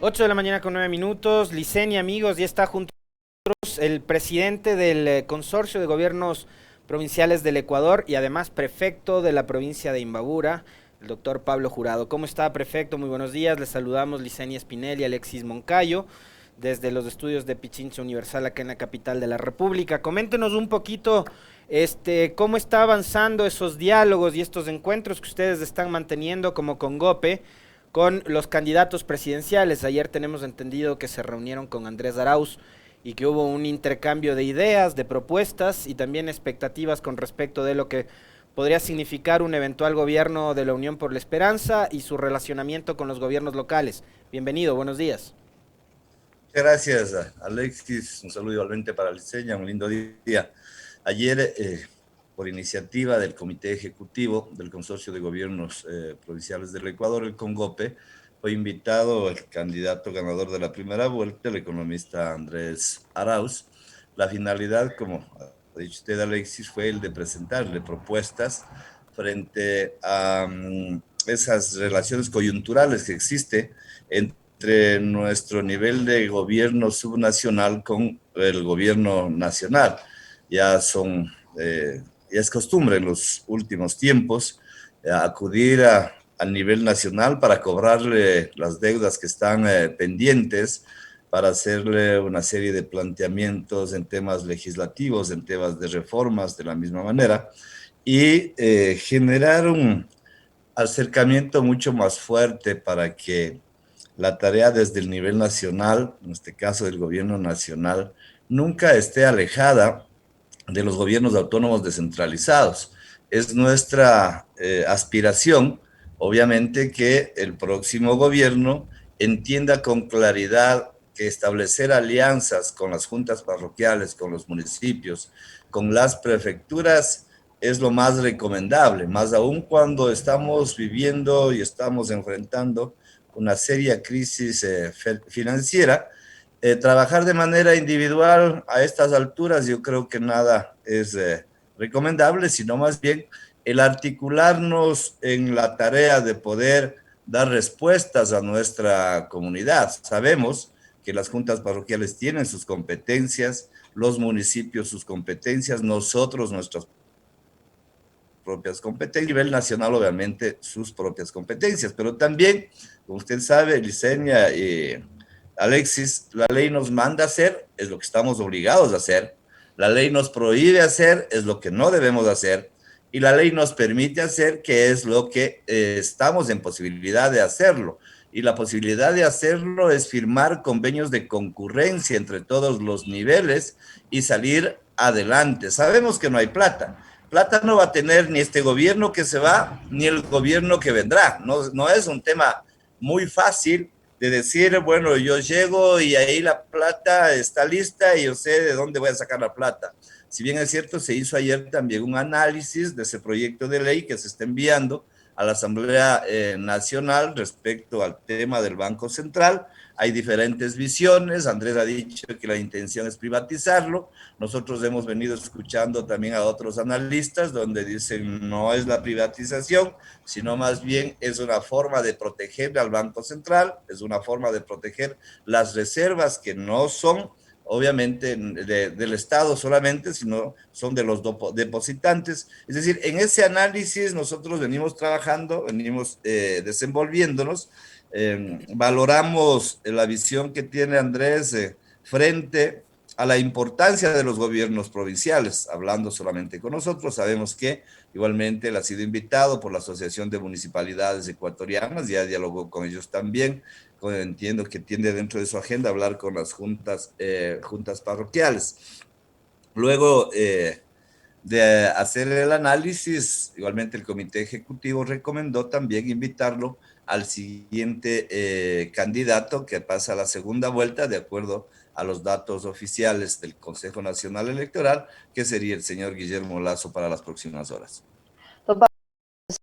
8 de la mañana con 9 minutos. Licenia, amigos, ya está junto a nosotros el presidente del Consorcio de Gobiernos Provinciales del Ecuador y además prefecto de la provincia de Imbabura, el doctor Pablo Jurado. ¿Cómo está, prefecto? Muy buenos días. Les saludamos Licenia Spinelli y Alexis Moncayo desde los estudios de Pichincha Universal acá en la capital de la República. Coméntenos un poquito cómo está avanzando esos diálogos y estos encuentros que ustedes están manteniendo como Congope con los candidatos presidenciales. Ayer tenemos entendido que se reunieron con Andrés Arauz y que hubo un intercambio de ideas, de propuestas y también expectativas con respecto de lo que podría significar un eventual gobierno de la Unión por la Esperanza y su relacionamiento con los gobiernos locales. Bienvenido, buenos días. Muchas gracias, Alexis. Un saludo igualmente para Liceña, un lindo día. Ayer, por iniciativa del Comité Ejecutivo del Consorcio de Gobiernos Provinciales del Ecuador, el CONGOPE, fue invitado el candidato ganador de la primera vuelta, el economista Andrés Arauz. La finalidad, como ha dicho usted, Alexis, fue el de presentarle propuestas frente a esas relaciones coyunturales que existe entre nuestro nivel de gobierno subnacional con el gobierno nacional. Ya son, ya es costumbre en los últimos tiempos acudir al nivel nacional para cobrarle las deudas que están pendientes, para hacerle una serie de planteamientos en temas legislativos, en temas de reformas de la misma manera, y generar un acercamiento mucho más fuerte para que la tarea desde el nivel nacional, en este caso del gobierno nacional, nunca esté alejada de los gobiernos autónomos descentralizados. Es nuestra aspiración, obviamente, que el próximo gobierno entienda con claridad que establecer alianzas con las juntas parroquiales, con los municipios, con las prefecturas, es lo más recomendable, más aún cuando estamos viviendo y estamos enfrentando una seria crisis financiera. Trabajar de manera individual a estas alturas yo creo que nada es recomendable, sino más bien el articularnos en la tarea de poder dar respuestas a nuestra comunidad. Sabemos que las juntas parroquiales tienen sus competencias, los municipios sus competencias, nosotros nuestras propias competencias, a nivel nacional obviamente sus propias competencias, pero también, como usted sabe, Liceña y Alexis, la ley nos manda a hacer, es lo que estamos obligados a hacer, la ley nos prohíbe hacer, es lo que no debemos hacer, y la ley nos permite hacer, que es lo que estamos en posibilidad de hacerlo. Y la posibilidad de hacerlo es firmar convenios de concurrencia entre todos los niveles y salir adelante. Sabemos que no hay plata. Plata no va a tener ni este gobierno que se va, ni el gobierno que vendrá. No es un tema muy fácil de decir, bueno, yo llego y ahí la plata está lista y yo sé de dónde voy a sacar la plata. Si bien es cierto, se hizo ayer también un análisis de ese proyecto de ley que se está enviando a la Asamblea Nacional respecto al tema del Banco Central. Hay diferentes visiones. Andrés ha dicho que la intención es privatizarlo. Nosotros hemos venido escuchando también a otros analistas donde dicen no es la privatización, sino más bien es una forma de proteger al Banco Central, es una forma de proteger las reservas que no son obviamente del Estado solamente, sino son de los depositantes. Es decir, en ese análisis nosotros venimos trabajando, venimos desenvolviéndonos, valoramos la visión que tiene Andrés frente a la importancia de los gobiernos provinciales, hablando solamente con nosotros. Sabemos que igualmente él ha sido invitado por la Asociación de Municipalidades Ecuatorianas, ya dialogó con ellos también. Entiendo que tiene dentro de su agenda hablar con las juntas parroquiales. Luego de hacer el análisis, igualmente el Comité Ejecutivo recomendó también invitarlo al siguiente candidato que pasa a la segunda vuelta, de acuerdo a los datos oficiales del Consejo Nacional Electoral, que sería el señor Guillermo Lazo para las próximas horas.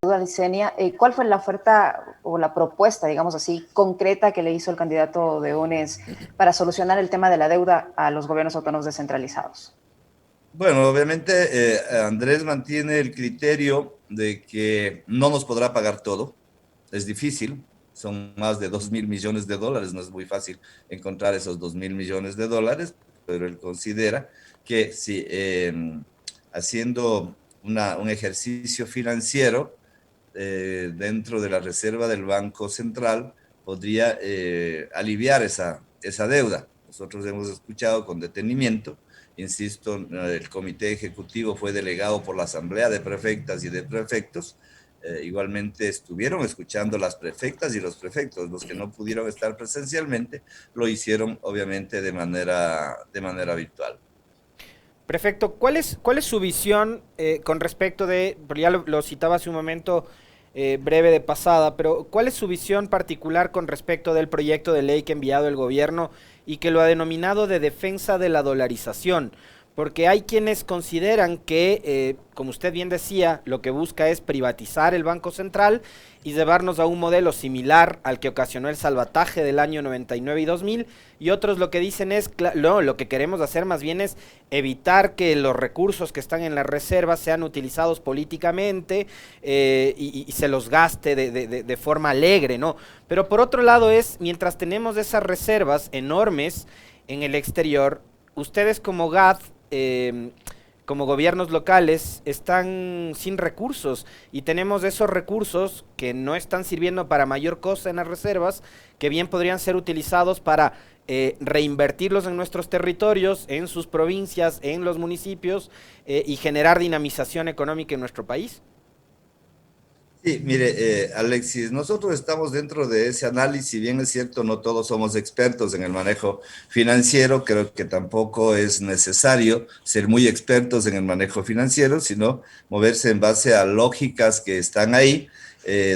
Duda, Licenia, ¿cuál fue la oferta o la propuesta, digamos así, concreta que le hizo el candidato de UNES para solucionar el tema de la deuda a los gobiernos autónomos descentralizados? Bueno, obviamente Andrés mantiene el criterio de que no nos podrá pagar todo, es difícil, son más de 2.000 millones de dólares, no es muy fácil encontrar esos 2.000 millones de dólares, pero él considera que si haciendo un ejercicio financiero dentro de la reserva del Banco Central podría aliviar esa deuda. Nosotros hemos escuchado con detenimiento, insisto, el comité ejecutivo fue delegado por la Asamblea de Prefectas y de Prefectos. Igualmente estuvieron escuchando las prefectas y los prefectos. Los que no pudieron estar presencialmente lo hicieron obviamente de manera virtual. Prefecto, cuál es su visión con respecto de, porque ya lo citaba hace un momento breve de pasada, pero cuál es su visión particular con respecto del proyecto de ley que ha enviado el gobierno y que lo ha denominado de defensa de la dolarización? Porque hay quienes consideran que, como usted bien decía, lo que busca es privatizar el Banco Central y llevarnos a un modelo similar al que ocasionó el salvataje del año 99 y 2000, y otros lo que dicen es, no, lo que queremos hacer más bien es evitar que los recursos que están en las reservas sean utilizados políticamente y se los gaste de forma alegre, ¿no? Pero por otro lado es, mientras tenemos esas reservas enormes en el exterior, ustedes como GAD, como gobiernos locales, están sin recursos y tenemos esos recursos que no están sirviendo para mayor cosa en las reservas, que bien podrían ser utilizados para reinvertirlos en nuestros territorios, en sus provincias, en los municipios y generar dinamización económica en nuestro país. Sí, mire, Alexis, nosotros estamos dentro de ese análisis, si bien es cierto, no todos somos expertos en el manejo financiero, creo que tampoco es necesario ser muy expertos en el manejo financiero, sino moverse en base a lógicas que están ahí.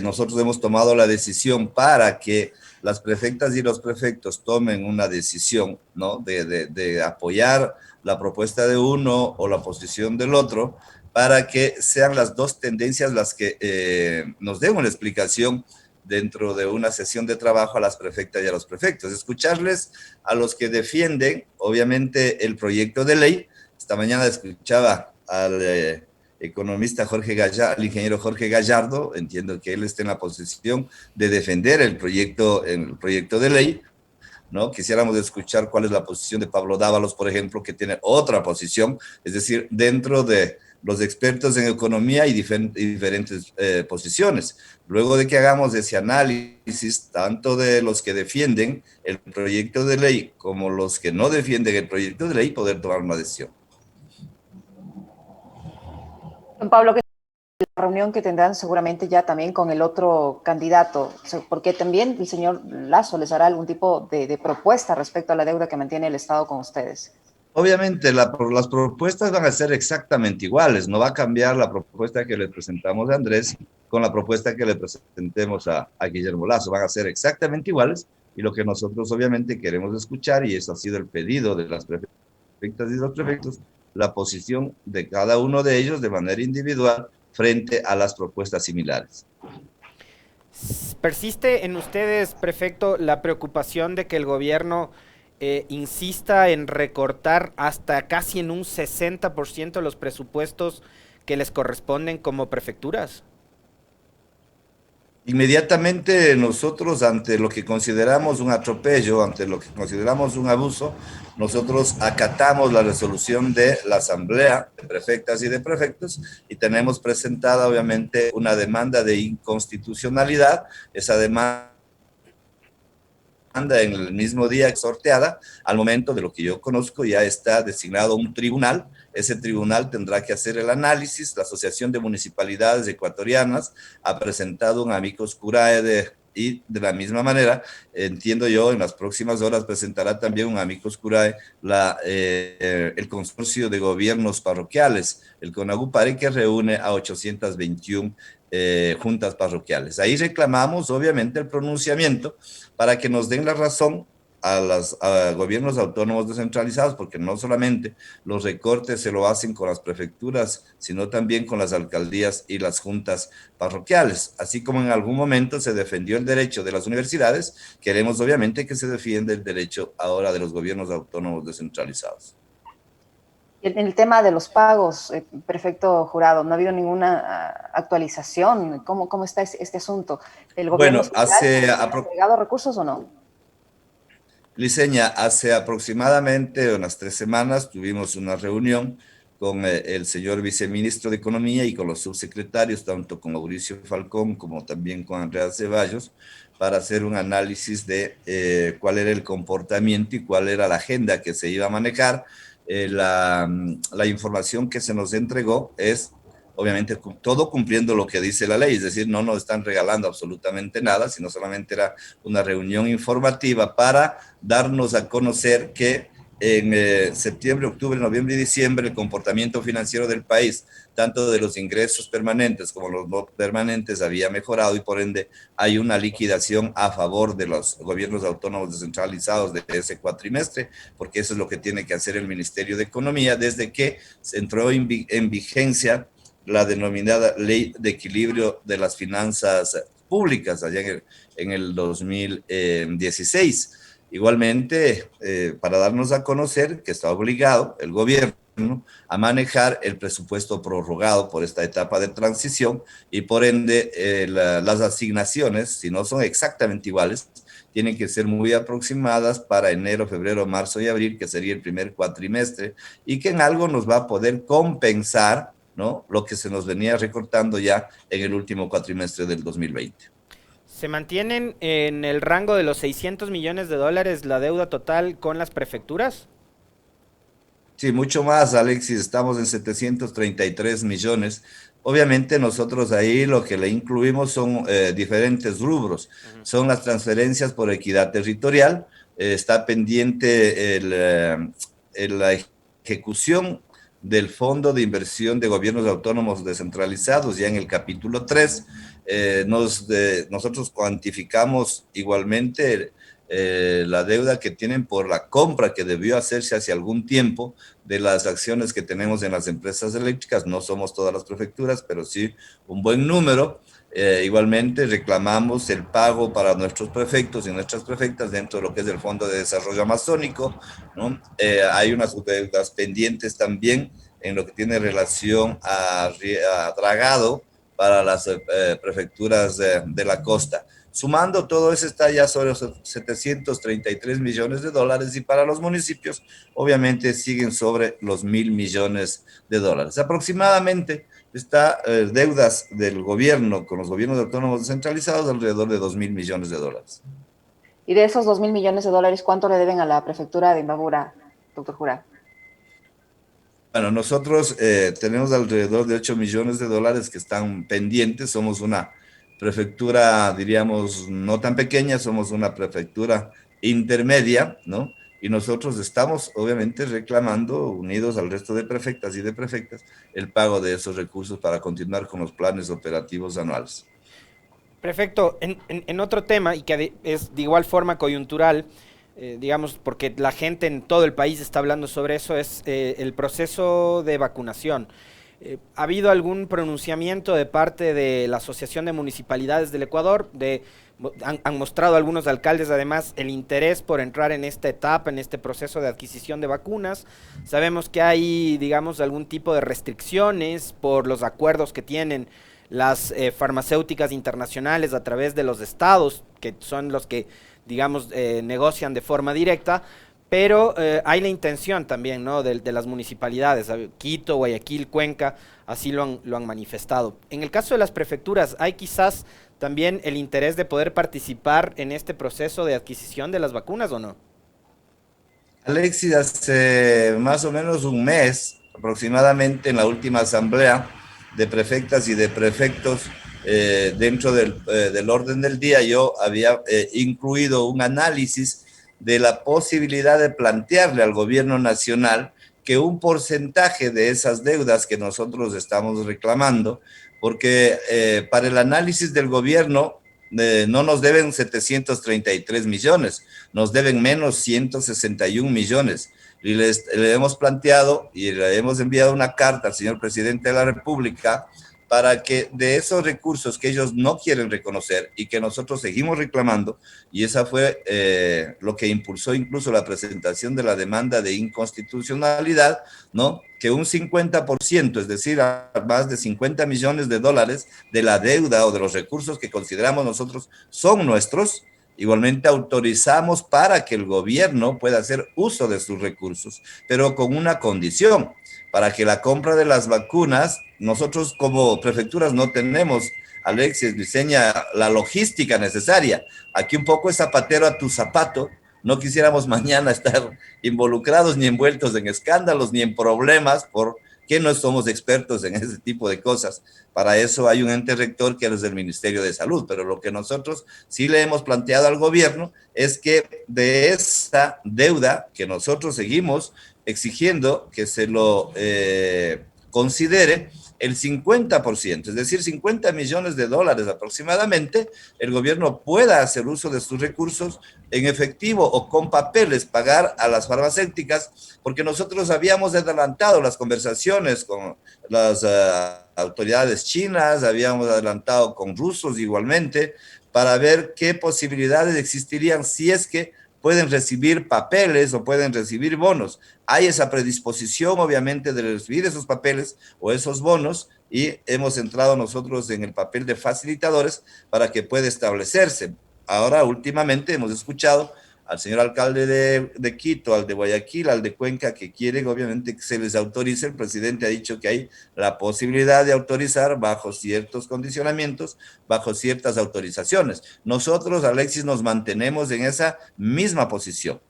Nosotros hemos tomado la decisión para que las prefectas y los prefectos tomen una decisión, ¿no? De apoyar la propuesta de uno o la posición del otro, para que sean las dos tendencias las que nos den una explicación dentro de una sesión de trabajo a las prefectas y a los prefectos. Escucharles a los que defienden, obviamente, el proyecto de ley. Esta mañana escuchaba al economista Jorge Gallardo, al ingeniero Jorge Gallardo, entiendo que él está en la posición de defender el proyecto de ley, ¿no? Quisiéramos escuchar cuál es la posición de Pablo Dávalos, por ejemplo, que tiene otra posición, es decir, dentro de los expertos en economía hay diferentes posiciones. Luego de que hagamos ese análisis, tanto de los que defienden el proyecto de ley como los que no defienden el proyecto de ley, poder tomar una decisión. Don Pablo, ¿qué la reunión que tendrán seguramente ya también con el otro candidato? Porque también el señor Lasso les hará algún tipo de propuesta respecto a la deuda que mantiene el Estado con ustedes. Obviamente las propuestas van a ser exactamente iguales, no va a cambiar la propuesta que le presentamos a Andrés con la propuesta que le presentemos a Guillermo Lasso, van a ser exactamente iguales, y lo que nosotros obviamente queremos escuchar, y eso ha sido el pedido de las prefectas y los prefectos, la posición de cada uno de ellos de manera individual frente a las propuestas similares. ¿Persiste en ustedes, prefecto, la preocupación de que el gobierno insista en recortar hasta casi en un 60% los presupuestos que les corresponden como prefecturas? Inmediatamente nosotros, ante lo que consideramos un atropello, ante lo que consideramos un abuso, nosotros acatamos la resolución de la Asamblea de Prefectas y de Prefectos y tenemos presentada obviamente una demanda de inconstitucionalidad. Esa demanda en el mismo día sorteada, al momento de lo que yo conozco ya está designado un tribunal. Ese tribunal tendrá que hacer el análisis. La Asociación de Municipalidades Ecuatorianas ha presentado un amicus curiae y de la misma manera, entiendo yo, en las próximas horas presentará también un amicus curiae el Consorcio de Gobiernos Parroquiales, el CONAGUPARE, que reúne a 821 juntas parroquiales. Ahí reclamamos, obviamente, el pronunciamiento para que nos den la razón a los gobiernos autónomos descentralizados, porque no solamente los recortes se lo hacen con las prefecturas, sino también con las alcaldías y las juntas parroquiales. Así como en algún momento se defendió el derecho de las universidades, queremos obviamente que se defienda el derecho ahora de los gobiernos autónomos descentralizados. En el tema de los pagos, prefecto Jurado, ¿no ha habido ninguna actualización? ¿Cómo está este asunto? ¿El gobierno Bueno, central ha entregado recursos o no? Liceña, hace aproximadamente unas 3 semanas tuvimos una reunión con el señor viceministro de Economía y con los subsecretarios, tanto con Mauricio Falcón como también con Andrea Ceballos, para hacer un análisis de cuál era el comportamiento y cuál era la agenda que se iba a manejar. La información que se nos entregó es obviamente todo cumpliendo lo que dice la ley, es decir, no nos están regalando absolutamente nada, sino solamente era una reunión informativa para darnos a conocer que en septiembre, octubre, noviembre y diciembre el comportamiento financiero del país, tanto de los ingresos permanentes como los no permanentes, había mejorado y por ende hay una liquidación a favor de los gobiernos autónomos descentralizados de ese cuatrimestre, porque eso es lo que tiene que hacer el Ministerio de Economía desde que se entró en vigencia la denominada Ley de Equilibrio de las Finanzas Públicas allá en el 2016. Igualmente, para darnos a conocer que está obligado el gobierno a manejar el presupuesto prorrogado por esta etapa de transición y por ende las asignaciones, si no son exactamente iguales, tienen que ser muy aproximadas para enero, febrero, marzo y abril, que sería el primer cuatrimestre, y que en algo nos va a poder compensar, ¿no?, lo que se nos venía recortando ya en el último cuatrimestre del 2020. ¿Se mantienen en el rango de los 600 millones de dólares la deuda total con las prefecturas? Sí, mucho más, Alexis, estamos en 733 millones. Obviamente nosotros ahí lo que le incluimos son diferentes rubros. Son las transferencias por equidad territorial, está pendiente la ejecución del Fondo de Inversión de Gobiernos Autónomos Descentralizados, ya en el capítulo 3. Nosotros cuantificamos igualmente la deuda que tienen por la compra que debió hacerse hace algún tiempo de las acciones que tenemos en las empresas eléctricas. No somos todas las prefecturas, pero sí un buen número. Igualmente reclamamos el pago para nuestros prefectos y nuestras prefectas dentro de lo que es el Fondo de Desarrollo Amazónico, ¿no? Hay unas deudas pendientes también en lo que tiene relación a dragado para las prefecturas de la costa. Sumando todo eso está ya sobre los 733 millones de dólares y para los municipios obviamente siguen sobre los 1.000 millones de dólares. Aproximadamente está deudas del gobierno con los gobiernos autónomos descentralizados alrededor de 2.000 millones de dólares. Y de esos 2.000 millones de dólares, ¿cuánto le deben a la prefectura de Imbabura, doctor Jura? Bueno, nosotros tenemos alrededor de 8 millones de dólares que están pendientes. Somos una prefectura, diríamos, no tan pequeña, somos una prefectura intermedia, ¿no? Y nosotros estamos, obviamente, reclamando, unidos al resto de prefectas y de prefectas, el pago de esos recursos para continuar con los planes operativos anuales. Perfecto. En otro tema, y que es de igual forma coyuntural, digamos, porque la gente en todo el país está hablando sobre eso, es el proceso de vacunación. ¿Ha habido algún pronunciamiento de parte de la Asociación de Municipalidades del Ecuador? Han mostrado algunos alcaldes además el interés por entrar en esta etapa, en este proceso de adquisición de vacunas. Sabemos que hay, digamos, algún tipo de restricciones por los acuerdos que tienen las farmacéuticas internacionales a través de los estados, que son los que, digamos, negocian de forma directa, pero hay la intención también, ¿no?, de las municipalidades, Quito, Guayaquil, Cuenca, así lo han manifestado. En el caso de las prefecturas, ¿hay quizás también el interés de poder participar en este proceso de adquisición de las vacunas o no? Alexis, hace más o menos un mes, aproximadamente en la última asamblea de prefectas y de prefectos, dentro del orden del día, yo había incluido un análisis de la posibilidad de plantearle al gobierno nacional que un porcentaje de esas deudas que nosotros estamos reclamando, porque para el análisis del gobierno no nos deben 733 millones, nos deben menos 161 millones. Y le hemos planteado y le hemos enviado una carta al señor presidente de la República para que de esos recursos que ellos no quieren reconocer y que nosotros seguimos reclamando, y esa fue lo que impulsó incluso la presentación de la demanda de inconstitucionalidad, ¿no? Que un 50%, es decir, más de 50 millones de dólares de la deuda o de los recursos que consideramos nosotros son nuestros, igualmente autorizamos para que el gobierno pueda hacer uso de sus recursos, pero con una condición: para que la compra de las vacunas, nosotros como prefecturas no tenemos, Alexis, diseña la logística necesaria. Aquí un poco es zapatero a tu zapato. No quisiéramos mañana estar involucrados ni envueltos en escándalos ni en problemas porque no somos expertos en ese tipo de cosas. Para eso hay un ente rector que es el Ministerio de Salud, pero lo que nosotros sí le hemos planteado al gobierno es que de esa deuda que nosotros seguimos exigiendo que se lo considere el 50%, es decir, 50 millones de dólares aproximadamente, el gobierno pueda hacer uso de sus recursos en efectivo o con papeles, pagar a las farmacéuticas, porque nosotros habíamos adelantado las conversaciones con las autoridades chinas, habíamos adelantado con rusos igualmente, para ver qué posibilidades existirían si es que pueden recibir papeles o pueden recibir bonos. Hay esa predisposición, obviamente, de recibir esos papeles o esos bonos, y hemos entrado nosotros en el papel de facilitadores para que pueda establecerse. Ahora, últimamente, hemos escuchado al señor alcalde de Quito, al de Guayaquil, al de Cuenca, que quieren, obviamente, que se les autorice. El presidente ha dicho que hay la posibilidad de autorizar bajo ciertos condicionamientos, bajo ciertas autorizaciones. Nosotros, Alexis, nos mantenemos en esa misma posición,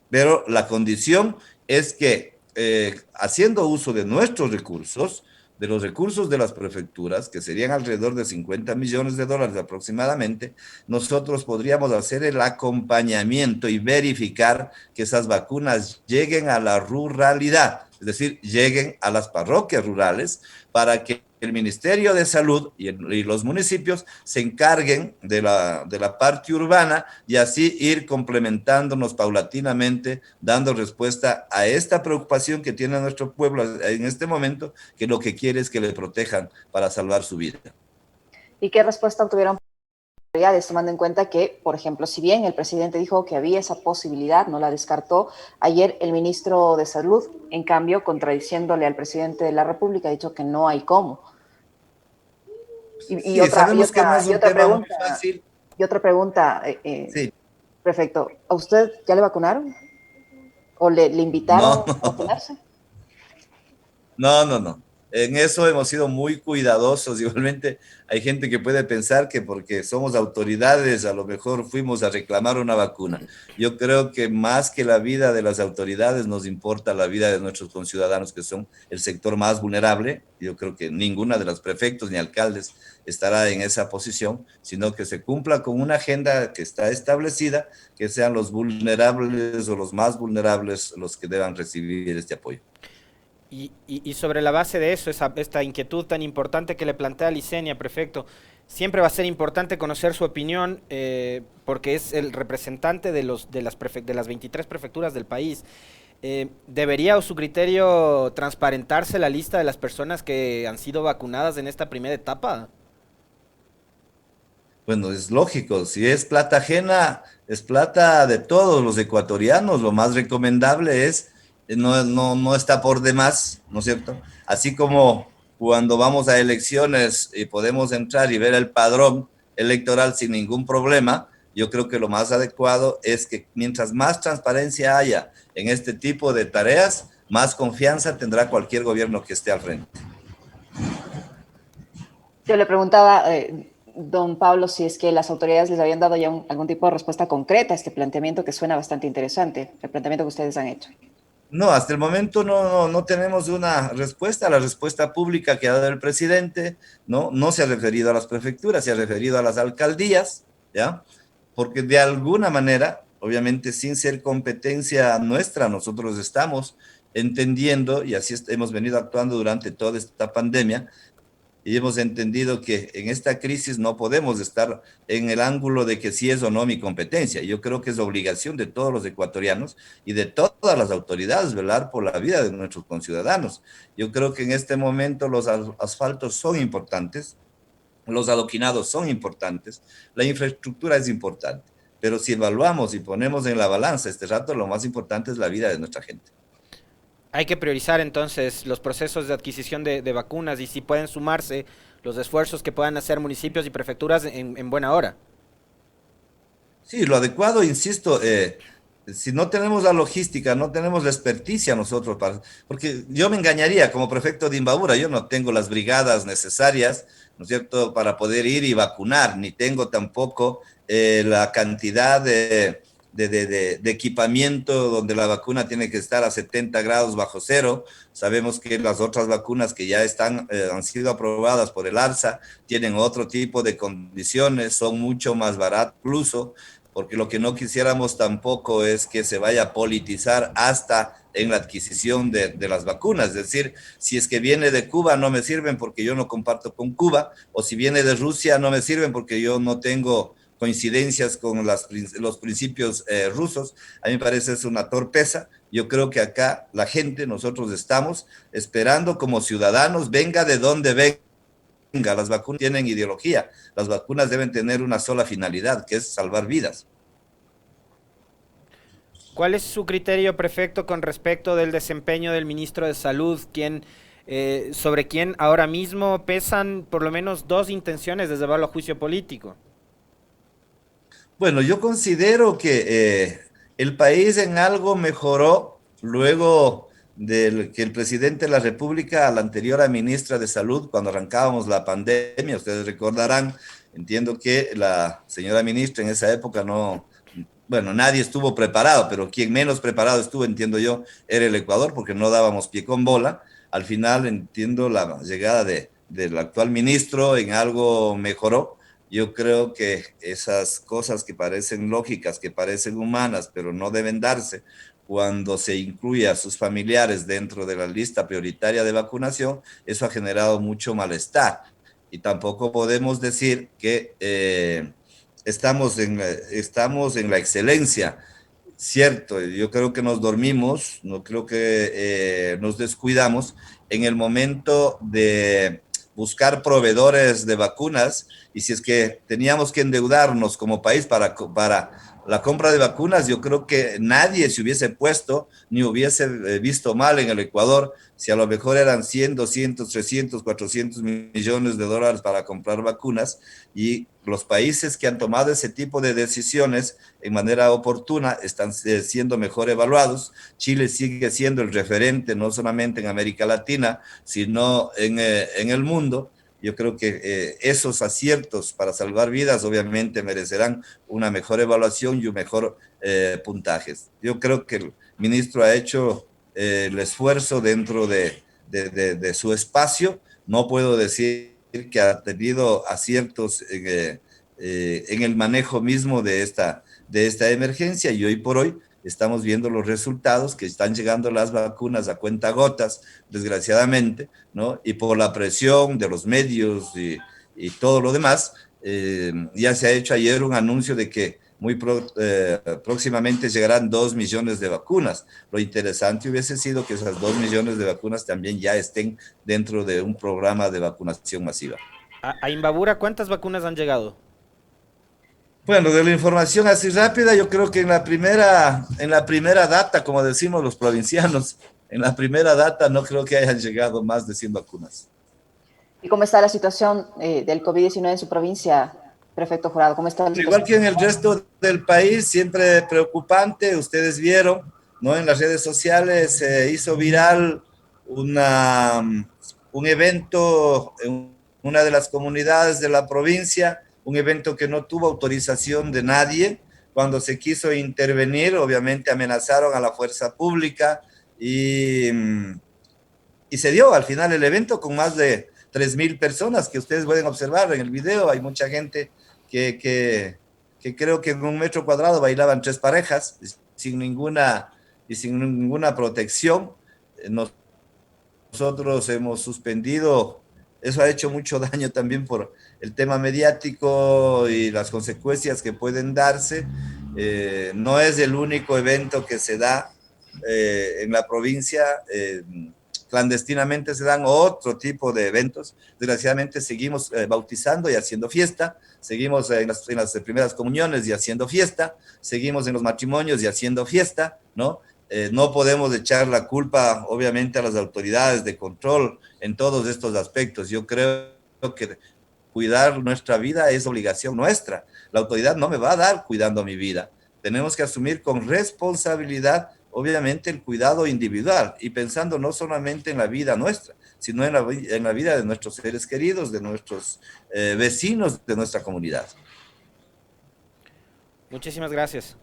pero la condición es que haciendo uso de nuestros recursos, de los recursos de las prefecturas, que serían alrededor de 50 millones de dólares aproximadamente, nosotros podríamos hacer el acompañamiento y verificar que esas vacunas lleguen a la ruralidad, es decir, lleguen a las parroquias rurales, para que el Ministerio de Salud y los municipios se encarguen de la parte urbana, y así ir complementándonos paulatinamente, dando respuesta a esta preocupación que tiene nuestro pueblo en este momento, que lo que quiere es que le protejan para salvar su vida. ¿Y qué respuesta obtuvieron autoridades, tomando en cuenta que, por ejemplo, si bien el presidente dijo que había esa posibilidad, no la descartó, ayer el ministro de Salud, en cambio, contradiciéndole al presidente de la República, ha dicho que no hay cómo? Sí, sabemos que no es un tema muy fácil. Y otra pregunta, Sí. prefecto, ¿a usted ya le vacunaron? ¿O le invitaron No, a vacunarse? no. En eso hemos sido muy cuidadosos. Igualmente hay gente que puede pensar que porque somos autoridades a lo mejor fuimos a reclamar una vacuna. Yo creo que más que la vida de las autoridades nos importa la vida de nuestros conciudadanos, que son el sector más vulnerable. Yo creo que ninguna de las prefectos ni alcaldes estará en esa posición, sino que se cumpla con una agenda que está establecida, que sean los vulnerables o los más vulnerables los que deban recibir este apoyo. Y sobre la base de eso, esta inquietud tan importante que le plantea Licenia, prefecto, siempre va a ser importante conocer su opinión, porque es el representante de las 23 prefecturas del país. ¿Debería, a su criterio, transparentarse la lista de las personas que han sido vacunadas en esta primera etapa? Bueno, es lógico, si es plata ajena, es plata de todos los ecuatorianos. Lo más recomendable es, no está por demás, ¿no es cierto? Así como cuando vamos a elecciones y podemos entrar y ver el padrón electoral sin ningún problema, yo creo que lo más adecuado es que mientras más transparencia haya en este tipo de tareas, más confianza tendrá cualquier gobierno que esté al frente. Yo le preguntaba, don Pablo, si es que las autoridades les habían dado ya algún tipo de respuesta concreta a este planteamiento que suena bastante interesante, el planteamiento que ustedes han hecho. No, hasta el momento no tenemos una respuesta. La respuesta pública que ha dado el presidente no se ha referido a las prefecturas, se ha referido a las alcaldías, ¿ya? Porque de alguna manera, obviamente sin ser competencia nuestra, nosotros estamos entendiendo, y así hemos venido actuando durante toda esta pandemia, y hemos entendido que en esta crisis no podemos estar en el ángulo de que sí es o no mi competencia. Yo creo que es obligación de todos los ecuatorianos y de todas las autoridades velar por la vida de nuestros conciudadanos. Yo creo que en este momento los asfaltos son importantes, los adoquinados son importantes, la infraestructura es importante, pero si evaluamos y ponemos en la balanza este rato, lo más importante es la vida de nuestra gente. Hay que priorizar entonces los procesos de adquisición de vacunas y si pueden sumarse los esfuerzos que puedan hacer municipios y prefecturas en buena hora. Sí, lo adecuado, insisto, si no tenemos la logística, no tenemos la experticia nosotros, porque yo me engañaría como prefecto de Imbabura, yo no tengo las brigadas necesarias, ¿no es cierto?, para poder ir y vacunar, ni tengo tampoco la cantidad de equipamiento donde la vacuna tiene que estar a 70 grados bajo cero. Sabemos que las otras vacunas que ya están, han sido aprobadas por el ARSA tienen otro tipo de condiciones, son mucho más baratas incluso, porque lo que no quisiéramos tampoco es que se vaya a politizar hasta en la adquisición de las vacunas. Es decir, si es que viene de Cuba no me sirven porque yo no comparto con Cuba, o si viene de Rusia no me sirven porque yo no tengo coincidencias con los principios rusos. A mí me parece es una torpeza. Yo creo que acá la gente, nosotros estamos esperando como ciudadanos, venga de donde venga. Las vacunas tienen ideología, las vacunas deben tener una sola finalidad, que es salvar vidas. ¿Cuál es su criterio, prefecto, con respecto del desempeño del ministro de Salud, sobre quien ahora mismo pesan por lo menos dos intenciones de llevarlo a juicio político? Bueno, yo considero que el país en algo mejoró luego del que el presidente de la República, a la anterior ministra de Salud, cuando arrancábamos la pandemia, ustedes recordarán, entiendo que la señora ministra en esa época no, bueno, nadie estuvo preparado, pero quien menos preparado estuvo, entiendo yo, era el Ecuador, porque no dábamos pie con bola. Al final, entiendo, la llegada del actual ministro en algo mejoró. Yo creo que esas cosas que parecen lógicas, que parecen humanas, pero no deben darse cuando se incluye a sus familiares dentro de la lista prioritaria de vacunación, eso ha generado mucho malestar. Y tampoco podemos decir que estamos en la excelencia. Cierto, yo creo que nos dormimos, no creo que nos descuidamos en el momento de buscar proveedores de vacunas y si es que teníamos que endeudarnos como país para la compra de vacunas, yo creo que nadie se hubiese puesto ni hubiese visto mal en el Ecuador si a lo mejor eran 100, 200, 300, 400 millones de dólares para comprar vacunas y los países que han tomado ese tipo de decisiones en manera oportuna están siendo mejor evaluados. Chile sigue siendo el referente no solamente en América Latina, sino en el mundo. Yo creo que esos aciertos para salvar vidas obviamente merecerán una mejor evaluación y un mejor puntaje. Yo creo que el ministro ha hecho el esfuerzo dentro de su espacio. No puedo decir que ha tenido aciertos en el manejo mismo de esta emergencia y hoy por hoy estamos viendo los resultados que están llegando las vacunas a cuentagotas, desgraciadamente, ¿no? Y por la presión de los medios y todo lo demás, ya se ha hecho ayer un anuncio de que próximamente llegarán 2 millones de vacunas. Lo interesante hubiese sido que esas 2 millones de vacunas también ya estén dentro de un programa de vacunación masiva. A Imbabura, ¿cuántas vacunas han llegado? Bueno, de la información así rápida, yo creo que en la primera data, como decimos los provincianos, en la primera data no creo que hayan llegado más de 100 vacunas. ¿Y cómo está la situación del COVID-19 en su provincia, prefecto Jurado? ¿Cómo está la Igual situación? que en el resto del país, siempre preocupante, ustedes vieron, ¿no? En las redes sociales se hizo viral una, un evento en una de las comunidades de la provincia, un evento que no tuvo autorización de nadie. Cuando se quiso intervenir, obviamente amenazaron a la fuerza pública y se dio al final el evento con más de 3.000 personas que ustedes pueden observar en el video. Hay mucha gente que creo que en un metro cuadrado bailaban 3 parejas sin ninguna protección. Nosotros hemos suspendido Eso ha hecho mucho daño también por el tema mediático y las consecuencias que pueden darse. No es el único evento que se da en la provincia. Clandestinamente se dan otro tipo de eventos. Desgraciadamente seguimos bautizando y haciendo fiesta, seguimos en las primeras comuniones y haciendo fiesta, seguimos en los matrimonios y haciendo fiesta, ¿no? No podemos echar la culpa, obviamente, a las autoridades de control en todos estos aspectos. Yo creo que cuidar nuestra vida es obligación nuestra. La autoridad no me va a dar cuidando mi vida. Tenemos que asumir con responsabilidad, obviamente, el cuidado individual y pensando no solamente en la vida nuestra, sino en la vida de nuestros seres queridos, de nuestros vecinos, de nuestra comunidad. Muchísimas gracias.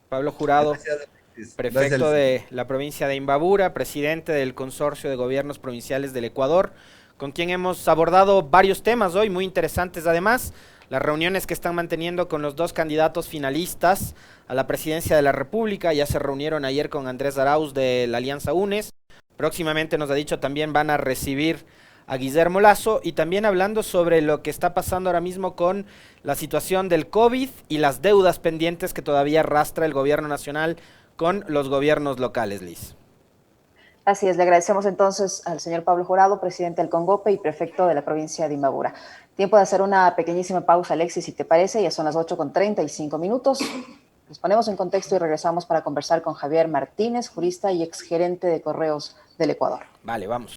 Pablo Jurado, Gracias, prefecto gracias. de la provincia de Imbabura, presidente del Consorcio de Gobiernos Provinciales del Ecuador, con quien hemos abordado varios temas hoy, muy interesantes además, las reuniones que están manteniendo con los dos candidatos finalistas a la presidencia de la República, ya se reunieron ayer con Andrés Arauz de la Alianza UNES, próximamente nos ha dicho también van a recibir a Guillermo Lasso y también hablando sobre lo que está pasando ahora mismo con la situación del COVID y las deudas pendientes que todavía arrastra el gobierno nacional con los gobiernos locales, Liz. Así es, le agradecemos entonces al señor Pablo Jurado, presidente del CONGOPE y prefecto de la provincia de Imbabura. Tiempo de hacer una pequeñísima pausa, Alexis, si te parece, ya son las 8:35. Nos ponemos en contexto y regresamos para conversar con Javier Martínez, jurista y exgerente de Correos del Ecuador. Vale, vamos.